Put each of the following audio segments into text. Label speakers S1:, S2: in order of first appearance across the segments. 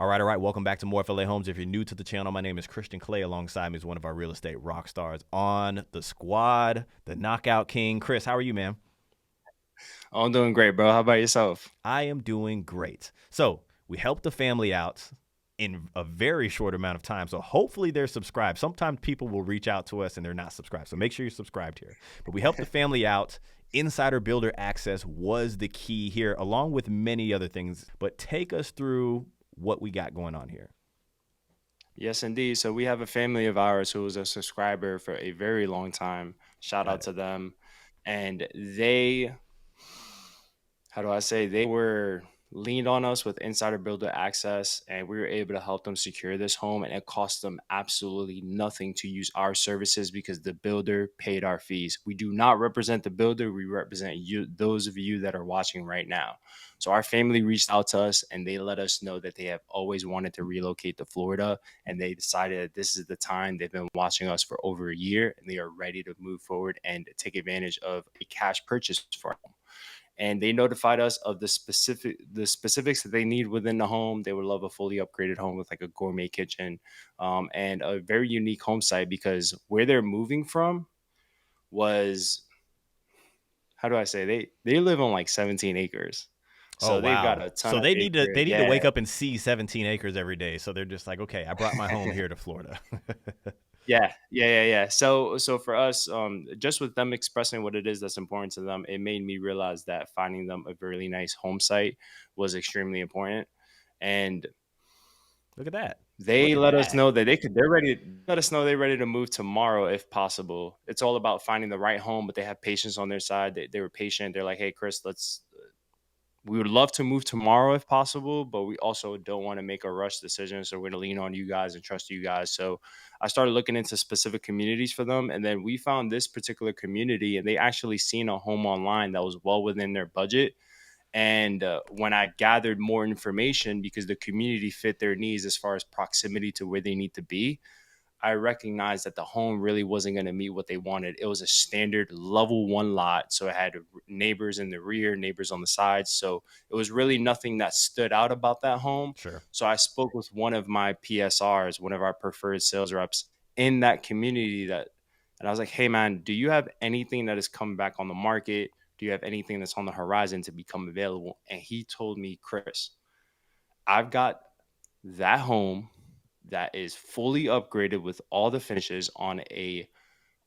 S1: All right. Welcome back to More FLA Homes. If you're new to the channel, my name is Christian Clay. Alongside me is one of our real estate rock stars on the squad, the Knockout King. Chris, how are you, man?
S2: Oh, I'm doing great, bro. How about yourself?
S1: I am doing great. So we helped the family out in a very short amount of time. So hopefully they're subscribed. Sometimes people will reach out to us and they're not subscribed. So make sure you're subscribed here. But we helped the family out. Insider builder access was the key here, along with many other things. But take us through what we got going on here.
S2: Yes, indeed. So we have a family of ours who was a subscriber for a very long time. Shout
S1: Got
S2: out
S1: it.
S2: to them. And they, how do I say, they were leaned on us with insider builder access, and we were able to help them secure this home. And it cost them absolutely nothing to use our services because the builder paid our fees. We do not represent the builder, we represent you, those of you that are watching right now. So our family reached out to us and they let us know that they have always wanted to relocate to Florida, and they decided that this is the time. They've been watching us for over a year and they are ready to move forward and take advantage of a cash purchase for them, and they notified us of the specifics that they need within the home. They would love a fully upgraded home with like a gourmet kitchen, and a very unique home site because where they're moving from was, how do I say, they live on like 17 acres,
S1: Oh
S2: so they've got
S1: wow.
S2: a ton
S1: So
S2: of
S1: they
S2: acreage.
S1: need to
S2: Yeah,
S1: wake up and see 17 acres every day. So they're just like, okay, I brought my home here to Florida.
S2: yeah. So for us, just with them expressing what it is that's important to them, it made me realize that finding them a really nice home site was extremely important. And
S1: Look at that. Look
S2: they
S1: at
S2: let us
S1: that.
S2: know that they're ready. Let us know they're ready to move tomorrow if possible. It's all about finding the right home, but they have patience on their side. They were patient. They're like, hey, Chris, we would love to move tomorrow if possible, but we also don't want to make a rush decision. So we're going to lean on you guys and trust you guys. So I started looking into specific communities for them. And then we found this particular community, and they actually seen a home online that was well within their budget. And when I gathered more information, because the community fit their needs as far as proximity to where they need to be, I recognized that the home really wasn't going to meet what they wanted. It was a standard level one lot. So it had neighbors in the rear, neighbors on the sides. So it was really nothing that stood out about that home.
S1: Sure.
S2: So I spoke with one of my PSRs, one of our preferred sales reps in that community, and I was like, hey, man, do you have anything that is coming back on the market? Do you have anything that's on the horizon to become available? And he told me, Chris, I've got that home that is fully upgraded with all the finishes on a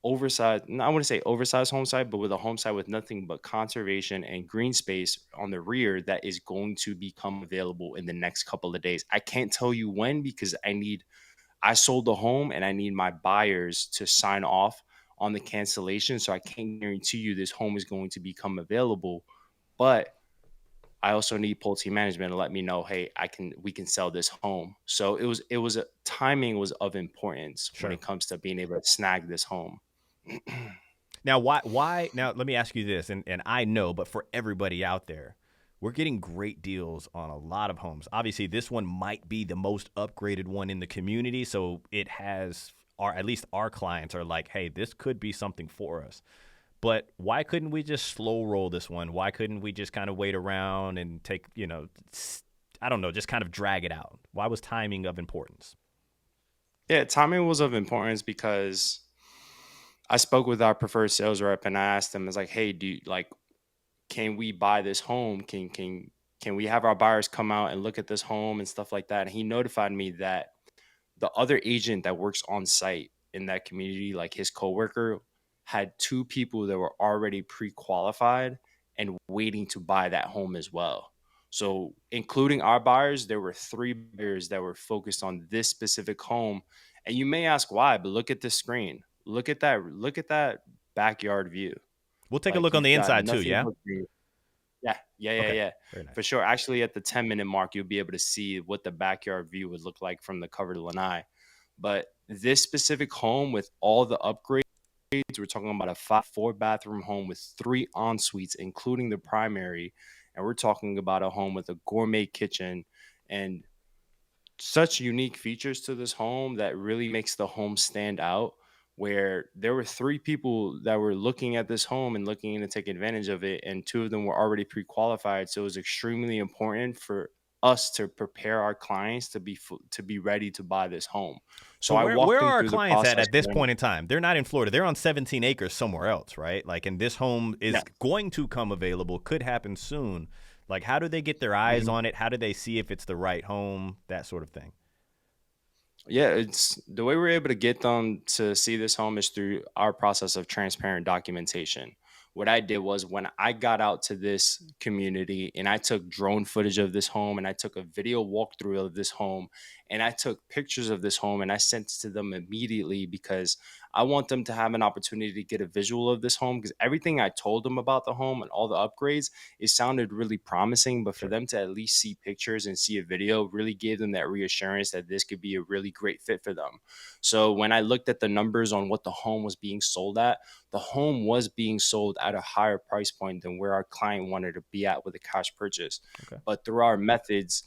S2: oversized, I wouldn't say oversized home site, but with a home site with nothing but conservation and green space on the rear that is going to become available in the next couple of days. I can't tell you when because I sold the home and I need my buyers to sign off on the cancellation. So I can't guarantee you this home is going to become available. But I also need Pulte management to let me know, hey, we can sell this home. So it was a timing was of importance when
S1: Sure.
S2: it comes to being able to snag this home.
S1: Now, why? Now, let me ask you this, and I know, but for everybody out there, we're getting great deals on a lot of homes. Obviously, this one might be the most upgraded one in the community, so it has at least our clients are like, hey, this could be something for us. But why couldn't we just slow roll this one? Why couldn't we just kind of wait around and take, I don't know, just kind of drag it out? Why was timing of importance?
S2: Yeah, timing was of importance because I spoke with our preferred sales rep and I asked them, it's like, hey, do you like, can we buy this home? Can we have our buyers come out and look at this home and stuff like that? And he notified me that the other agent that works on site in that community, like his coworker, had two people that were already pre-qualified and waiting to buy that home as well. So, including our buyers, there were three buyers that were focused on this specific home. And you may ask why, but look at this screen. Look at that. Look at that backyard view.
S1: We'll take a
S2: Like
S1: look on
S2: you've
S1: the
S2: got
S1: inside too,
S2: nothing
S1: yeah?
S2: but green.
S1: Okay,
S2: Yeah.
S1: very
S2: For
S1: nice.
S2: sure. Actually, at the 10-minute mark, you'll be able to see what the backyard view would look like from the covered lanai. But this specific home with all the upgrades, we're talking about a four bathroom home with three en suites, including the primary. And we're talking about a home with a gourmet kitchen and such unique features to this home that really makes the home stand out. Where there were three people that were looking at this home and looking to take advantage of it, and two of them were already pre-qualified. So it was extremely important for us to prepare our clients to be ready to buy this home. So
S1: So
S2: I walked
S1: where
S2: them
S1: are our
S2: through the
S1: clients
S2: process.
S1: at this point in time? They're not in Florida. They're on 17 acres somewhere else, right? Like, and this home is going to come available, could happen soon. Like, how do they get their eyes
S2: Yeah.
S1: on it? How do they see if it's the right home? That sort of thing.
S2: Yeah, it's the way we're able to get them to see this home is through our process of transparent documentation. What I did was when I got out to this community and I took drone footage of this home and I took a video walkthrough of this home and I took pictures of this home and I sent it to them immediately because I want them to have an opportunity to get a visual of this home because everything I told them about the home and all the upgrades, it sounded really promising, but for
S1: Sure.
S2: them to at least see pictures and see a video really gave them that reassurance that this could be a really great fit for them. So when I looked at the numbers on what the home was being sold at, the home was being sold at a higher price point than where our client wanted to be at with a cash purchase.
S1: Okay.
S2: But through our methods,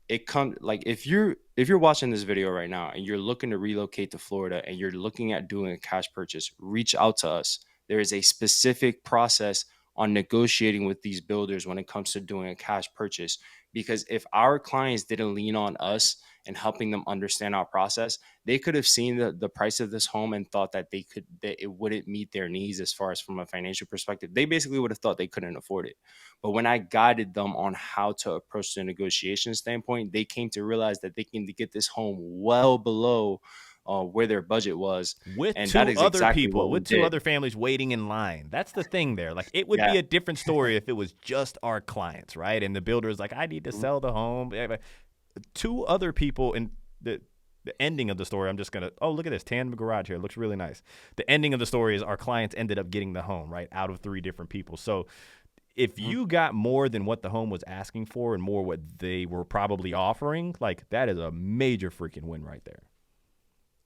S2: it comes like if you're watching this video right now and you're looking to relocate to Florida and you're looking at doing a cash purchase, reach out to us. There is a specific process on negotiating with these builders when it comes to doing a cash purchase because if our clients didn't lean on us and helping them understand our process, they could have seen the price of this home and thought that that it wouldn't meet their needs as far as from a financial perspective. They basically would have thought they couldn't afford it. But when I guided them on how to approach the negotiation standpoint, they came to realize that they can get this home well below where their budget was.
S1: With
S2: And that
S1: two
S2: is
S1: other
S2: exactly
S1: people,
S2: what we
S1: with two
S2: did.
S1: other families waiting in line. That's the thing there. Like, it would
S2: Yeah.
S1: be a different story if it was just our clients, right? And the builder is like, I need to
S2: Mhm.
S1: sell the home. Two other people, and the ending of the story, I'm just gonna, oh, look at this tandem garage here, it looks really nice. The ending of the story is our clients ended up getting the home, right, out of three different people. So if
S2: Mhm.
S1: you got more than what the home was asking for and more what they were probably offering, like, that is a major freaking win right there.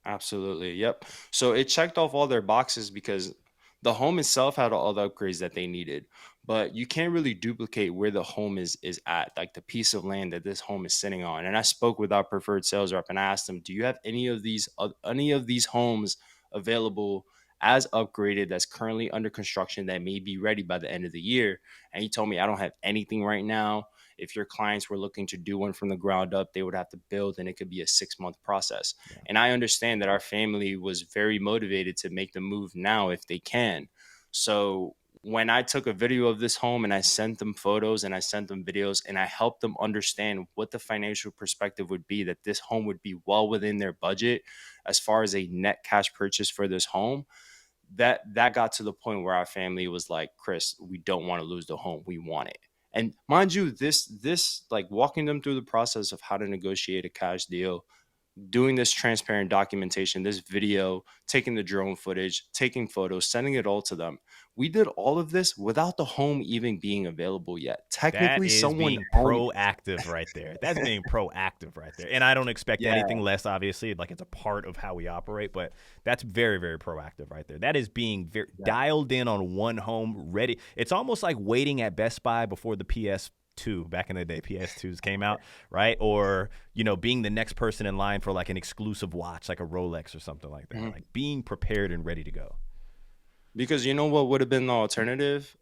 S2: Absolutely. Yep. So it checked off all their boxes because the home itself had all the upgrades that they needed, but you can't really duplicate where the home is at, like the piece of land that this home is sitting on. And I spoke with our preferred sales rep and I asked them, "Do you have any of these homes available as upgraded that's currently under construction that may be ready by the end of the year?" And he told me, "I don't have anything right now. If your clients were looking to do one from the ground up, they would have to build and it could be a 6 month process."
S1: Yeah.
S2: And I understand that our family was very motivated to make the move now if they can. So when I took a video of this home and I sent them photos and I sent them videos and I helped them understand what the financial perspective would be, that this home would be well within their budget as far as a net cash purchase for this home, that got to the point where our family was like, "Chris, we don't want to lose the home. We want it." And mind you, this like walking them through the process of how to negotiate a cash deal, doing this transparent documentation, this video, taking the drone footage, taking photos, sending it all to them. We did all of this without the home even being available yet.
S1: That
S2: Technically,
S1: is
S2: someone
S1: being
S2: owned
S1: proactive right there. That's being proactive right there. And I don't expect
S2: it. Yeah.
S1: anything less, obviously. Like, it's a part of how we operate, but that's very, very proactive right there. That is being very
S2: Yeah.
S1: dialed in on one home, ready. It's almost like waiting at Best Buy before the PS2 back in the day. PS2s came out, right? Or, being the next person in line for like an exclusive watch, like a Rolex or something like that.
S2: Mhm.
S1: Like, being prepared and ready to go.
S2: Because you know what would have been the alternative?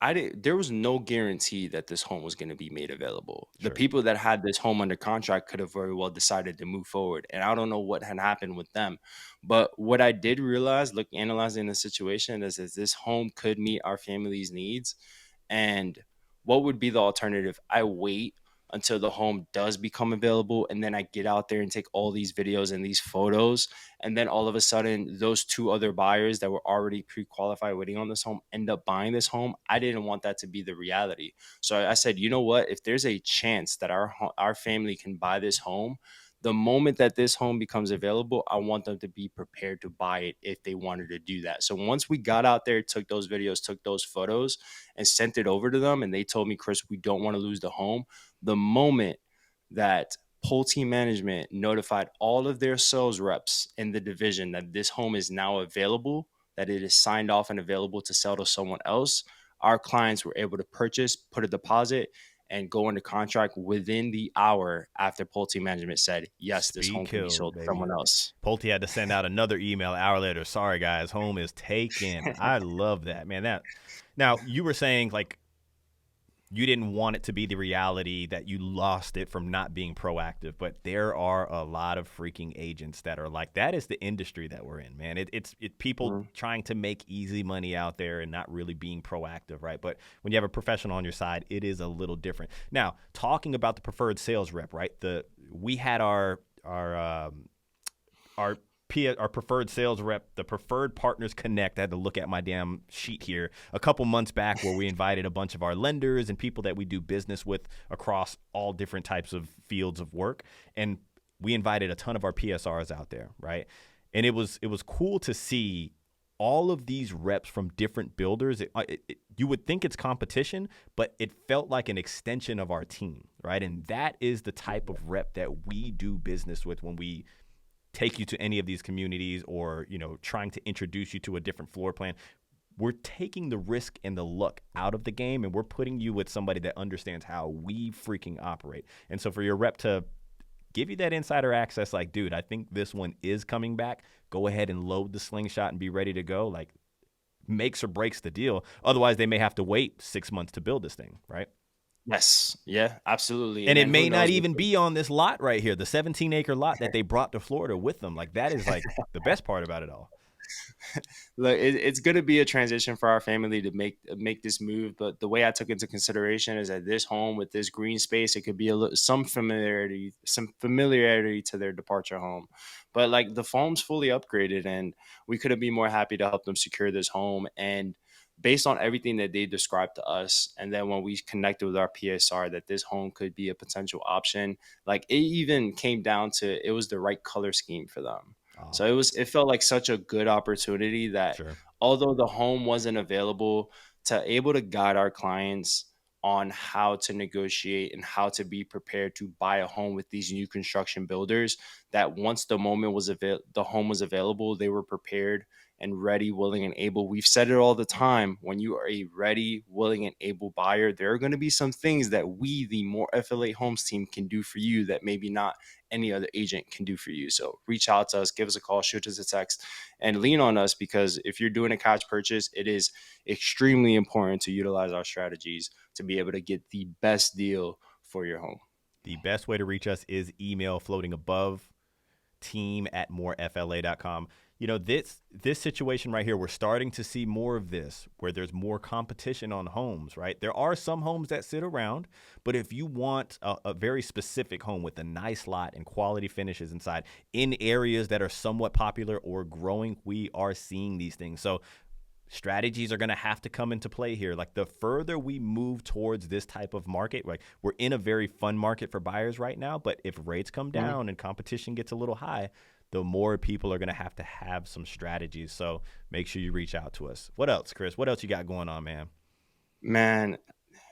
S2: There was no guarantee that this home was going to be made available. The
S1: Sure.
S2: people that had this home under contract could have very well decided to move forward. And I don't know what had happened with them. But what I did realize, look, analyzing the situation is this home could meet our family's needs. And what would be the alternative? I wait until the home does become available and then I get out there and take all these videos and these photos, and then all of a sudden those two other buyers that were already pre-qualified waiting on this home end up buying this home. I didn't want that to be the reality. So I said, you know what, if there's a chance that our family can buy this home, the moment that this home becomes available, I want them to be prepared to buy it if they wanted to do that. So once we got out there, took those videos, took those photos, and sent it over to them, and they told me, "Chris, we don't want to lose the home." The moment that Pulte Management notified all of their sales reps in the division that this home is now available, that it is signed off and available to sell to someone else, our clients were able to purchase, put a deposit, and go into contract within the hour after Pulte Management said, "Yes, this
S1: Speed
S2: home can be
S1: kills,
S2: sold to
S1: baby.
S2: someone else."
S1: Pulte had to send out another email an hour later. Sorry, guys, home is taken. I love that, man. Now you were saying, like, you didn't want it to be the reality that you lost it from not being proactive. But there are a lot of freaking agents that are like, that is the industry that we're in, man. It's people
S2: Mhm.
S1: trying to make easy money out there and not really being proactive, right? But when you have a professional on your side, it is a little different. Now, talking about the preferred sales rep, right? We had our our preferred sales rep, the Preferred Partners Connect. I had to look at my damn sheet here a couple months back, where we invited a bunch of our lenders and people that we do business with across all different types of fields of work, and we invited a ton of our PSRs out there, right? And it was cool to see all of these reps from different builders. You would think it's competition, but it felt like an extension of our team, right? And that is the type of rep that we do business with when we take you to any of these communities, or trying to introduce you to a different floor plan. We're taking the risk and the luck out of the game, and we're putting you with somebody that understands how we freaking operate. And so for your rep to give you that insider access, like, dude, I think this one is coming back, go ahead and load the slingshot and be ready to go, like, makes or breaks the deal. Otherwise they may have to wait 6 months to build this thing, right?
S2: Yes. Yeah, absolutely.
S1: And
S2: And
S1: it
S2: then who
S1: may not
S2: knows
S1: even be on this lot right here, the 17-acre lot that they brought to Florida with them. Like, that is like the best part about it all.
S2: look, it's going to be a transition for our family to make this move. But the way I took into consideration is that this home with this green space, it could be some familiarity to their departure home. But like the phone's fully upgraded, and we couldn't be more happy to help them secure this home. And based on everything that they described to us, and then when we connected with our PSR that this home could be a potential option, like it even came down to it was the right color scheme for them.
S1: Oh,
S2: So it felt like such a good opportunity that
S1: sure.
S2: although the home wasn't available, to able to guide our clients on how to negotiate and how to be prepared to buy a home with these new construction builders, that once the home was available, they were prepared and ready, willing, and able. We've said it all the time. When you are a ready, willing, and able buyer, there are going to be some things that we, the More FLA Homes team, can do for you that maybe not any other agent can do for you. So reach out to us, give us a call, shoot us a text, and lean on us, because if you're doing a cash purchase, it is extremely important to utilize our strategies to be able to get the best deal for your home.
S1: The best way to reach us is email floating above, team@morefla.com. This situation right here, we're starting to see more of this, where there's more competition on homes, right? There are some homes that sit around, but if you want a very specific home with a nice lot and quality finishes inside in areas that are somewhat popular or growing, we are seeing these things. So strategies are going to have to come into play here. Like, the further we move towards this type of market, like, we're in a very fun market for buyers right now, but if rates come
S2: Mhm.
S1: down and competition gets a little high, the more people are going to have some strategies. So make sure you reach out to us. What else, Chris? What else you got going on, man?
S2: Man,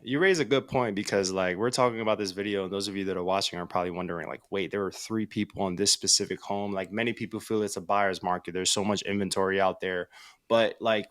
S2: you raise a good point, because like we're talking about this video, and those of you that are watching are probably wondering like, wait, there were three people on this specific home. Like many people feel it's a buyer's market. There's so much inventory out there. But like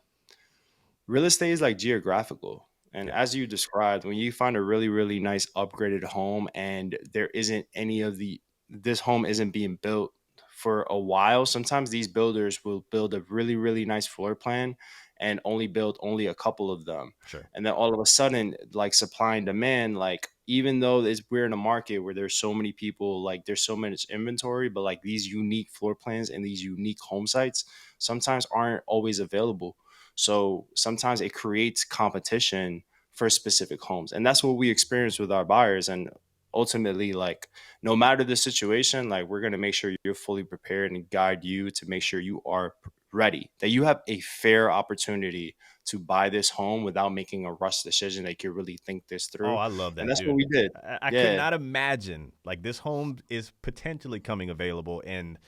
S2: real estate is like geographical. And
S1: Yep.
S2: as you described, when you find a really, really nice upgraded home and there isn't any of this home isn't being built for a while, sometimes these builders will build a really, really nice floor plan and only build only a couple of them.
S1: Sure.
S2: And then all of a sudden, like supply and demand, like even though we're in a market where there's so many people, like there's so much inventory, but like these unique floor plans and these unique home sites sometimes aren't always available. So sometimes it creates competition for specific homes. And that's what we experience with our buyers. And ultimately, like, no matter the situation, like, we're going to make sure you're fully prepared and guide you to make sure you are ready, that you have a fair opportunity to buy this home without making a rush decision, that you really think this
S1: Oh,
S2: through.
S1: I love
S2: And
S1: that,
S2: that's what
S1: dude.
S2: we did.
S1: I could
S2: Yeah.
S1: not imagine, like, this home is potentially coming available, and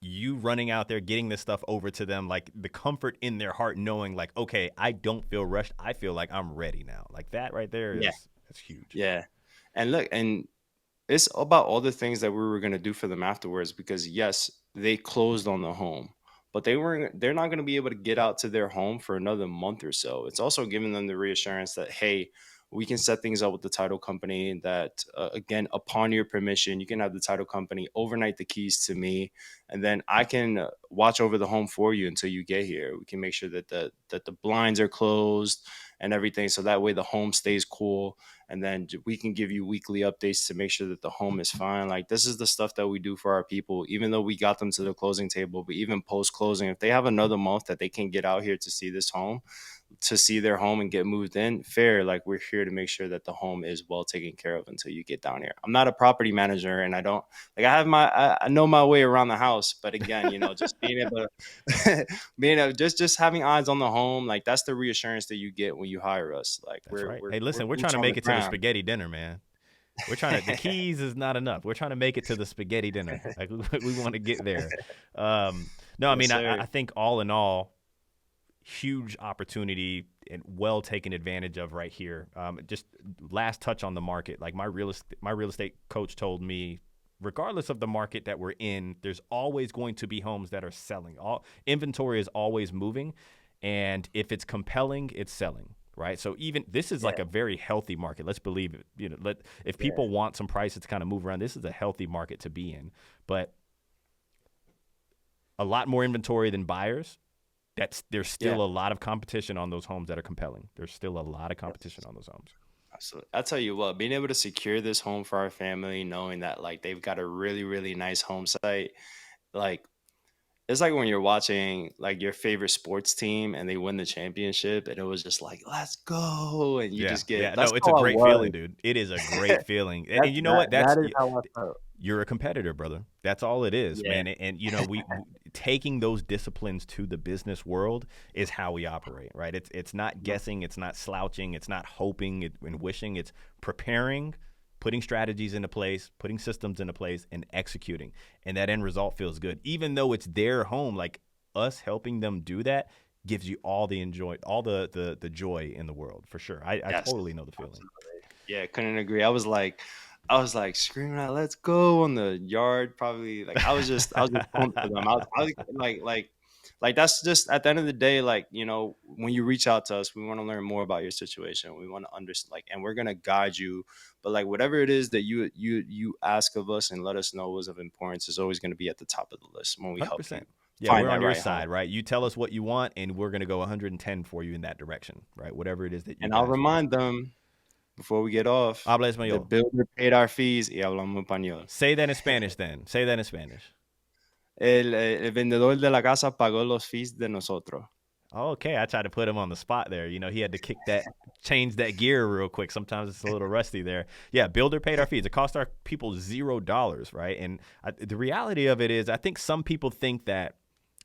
S1: you running out there getting this stuff over to them, like the comfort in their heart knowing, like, okay, I don't feel rushed, I feel like I'm ready now. Like, that right there
S2: Yeah.
S1: is that's huge.
S2: Yeah. And look, and it's about all the things that we were going to do for them afterwards, because yes, they closed on the home, but they're not going to be able to get out to their home for another month or so. It's also giving them the reassurance that, hey, we can set things up with the title company that, again, upon your permission, you can have the title company overnight the keys to me, and then I can watch over the home for you until you get here. We can make sure that the blinds are closed and everything, so that way the home stays cool, and then we can give you weekly updates to make sure that the home is fine. Like, this is the stuff that we do for our people, even though we got them to the closing table. But even post closing, if they have another month that they can get out here to see this home, to see their home and get moved in, fair. Like, we're here to make sure that the home is well taken care of until you get down here. I'm not a property manager, and I don't, like, I know my way around the house, but again, just being able to being able, just having eyes on the home, like, that's the reassurance that you get when you hire us. Like,
S1: That's
S2: we're
S1: right.
S2: we're
S1: Hey,
S2: we're
S1: listen, we're trying
S2: boots
S1: to
S2: on the
S1: make it to the
S2: ground.
S1: spaghetti dinner, man. We're trying to. The keys is not enough. We're trying to make it to the spaghetti dinner. Like we want to get there. No, I
S2: Yes,
S1: mean,
S2: sir.
S1: I think all in all, huge opportunity and well taken advantage of right here. Just last touch on the market. Like my real estate coach told me, regardless of the market that we're in, there's always going to be homes that are selling. All inventory is always moving, and if it's compelling, it's selling. Right. So even this is like
S2: Yeah,
S1: a very healthy market. Let's believe it. If
S2: yeah,
S1: people want some prices to kind of move around, this is a healthy market to be in. But a lot more inventory than buyers. There's
S2: yeah.
S1: still a lot of competition on those homes that are compelling. There's still a lot of competition
S2: Yes.
S1: on those homes.
S2: Absolutely. I'll tell you what, being able to secure this home for our family, knowing that like they've got a really, really nice home site, like it's like when you're watching like your favorite sports team and they win the championship and it was just like, let's go. And you
S1: Yeah,
S2: just get,
S1: yeah.
S2: that's
S1: No, it's a
S2: how I
S1: great feeling,
S2: was.
S1: dude. It is a great feeling, and
S2: That
S1: you know
S2: that
S1: what?
S2: that is how I felt.
S1: You're a competitor, brother. That's all it is,
S2: Yeah.
S1: man. And we taking those disciplines to the business world is how we operate, right? It's not
S2: Mhm.
S1: guessing, it's not slouching, it's not hoping and wishing. It's preparing, putting strategies into place, putting systems into place, and executing. And that end result feels good, even though it's their home. Like us helping them do that gives you all the joy in the world for sure. I
S2: Yes.
S1: totally know the feeling.
S2: Absolutely. Yeah, couldn't agree. I was like screaming out, "Let's go!" on the yard. Probably like I was just pumped for them. I was like that's just at the end of the day, like when you reach out to us, we want to learn more about your situation. We want to understand, like, and we're gonna guide you. But like whatever it is that you ask of us and let us know was of importance is always gonna be at the top of the list when we help you
S1: 100%. Yeah,
S2: find
S1: we're on
S2: that
S1: your
S2: right home.
S1: side, right? You tell us what you want, and we're going to go 110 for you in that direction, right? Whatever it is that you
S2: And I'll
S1: guys want.
S2: remind them before we get off,
S1: Habla
S2: the
S1: español.
S2: builder paid our fees y hablamos español.
S1: Say that in Spanish then. Say that in Spanish.
S2: El vendedor de la casa pagó los fees de nosotros.
S1: Okay, I tried to put him on the spot there. He had to change that gear real quick. Sometimes it's a little rusty there. Yeah, builder paid our fees. It cost our people $0, right? And the reality of it is, I think some people think that,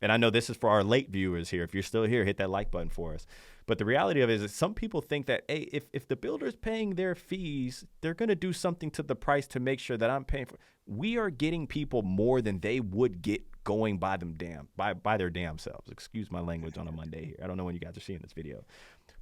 S1: and I know this is for our late viewers here. If you're still here, hit that like button for us. But the reality of it is that some people think that, hey, if the builder's paying their fees, they're going to do something to the price to make sure that I'm paying for. We are getting people more than they would get going by their damn selves. Excuse my language on a Monday here. I don't know when you guys are seeing this video.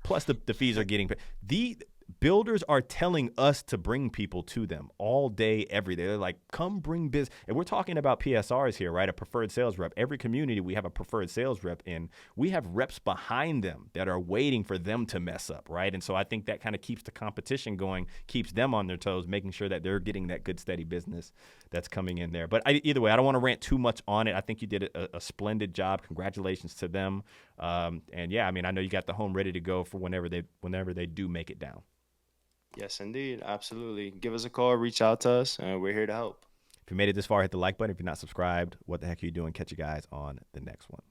S1: Plus the fees are getting paid. The builders are telling us to bring people to them all day, every day. They're like, come bring business. And we're talking about PSRs here, right? A preferred sales rep. Every community we have a preferred sales rep in. We have reps behind them that are waiting for them to mess up, right? And so I think that kind of keeps the competition going, keeps them on their toes, making sure that they're getting that good, steady business that's coming in there. But either way, I don't want to rant too much on it. I think you did a splendid job. Congratulations to them. And yeah, I mean, I know you got the home ready to go for whenever they do make it down.
S2: Yes, indeed. Absolutely. Give us a call, reach out to us, and we're here to help.
S1: If you made it this far, hit the like button. If you're not subscribed, what the heck are you doing? Catch you guys on the next one.